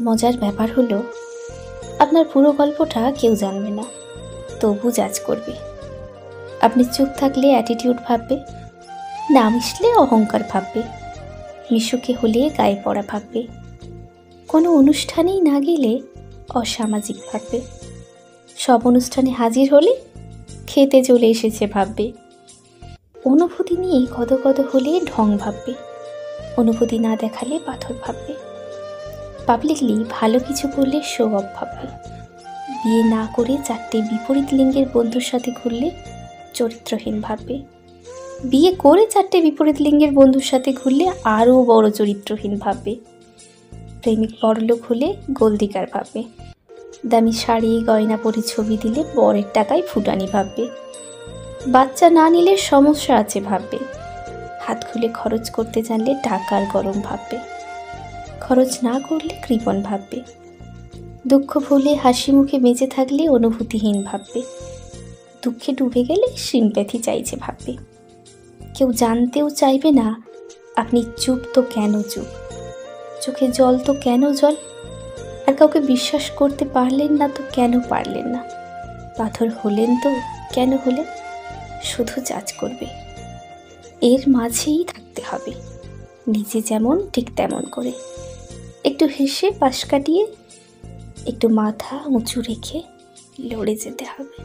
মজার ব্যাপার হলো, আপনার পুরো গল্পটা কেউ জানবে না, তবু জাজ করবে। আপনি চুপ থাকলে অ্যাটিটিউড ভাববে, না মিশলে অহংকার ভাববে, মিশুকে হলে গায়ে পড়া ভাববে, কোনো অনুষ্ঠানেই না গেলে অসামাজিক ভাববে, সব অনুষ্ঠানে হাজির হলে খেতে চলে এসেছে ভাববে, অনুভূতি নিয়ে কত হলে ঢং ভাববে, অনুভূতি না দেখালে পাথর ভাববে, পাবলিকলি ভালো কিছু করলে শো অফ ভাববে, বিয়ে না করে 4টে বিপরীত লিঙ্গের বন্ধুর সাথে ঘুরলে চরিত্রহীন ভাববে, বিয়ে করে 4টে বিপরীত লিঙ্গের বন্ধুর সাথে ঘুরলে আরও বড় চরিত্রহীন ভাববে, প্রেমিক বড়লোক হলে গোলদিগার ভাববে, দামি শাড়ি গয়না পরে ছবি দিলে বরের টাকায় ফুটানি ভাববে, বাচ্চা না নিলে সমস্যা আছে ভাববে, হাত খুলে খরচ করতে জানলে টাকার গরম ভাববে, খরচ না করলে কৃপণ ভাববে, দুঃখ ভুলে হাসি মুখে বেঁচে থাকলে অনুভূতিহীন ভাববে, দুঃখে ডুবে গেলে সিম্প্যাথি চাইছে ভাববে, কেউ জানতেও চাইবে না আপনি চুপ তো কেন চুপ, চোখে জল তো কেন জল, আর কাউকে বিশ্বাস করতে পারলেন না তো কেন পারলেন না, পাথর হলেন তো কেন হলেন, শুধু জাজ করবে। এর মাঝেই থাকতে হবে, নিজে যেমন ঠিক তেমন করে, একটু হেসে পাশ কাটিয়ে, একটু মাথা উঁচু রেখে লড়ে যেতে হবে।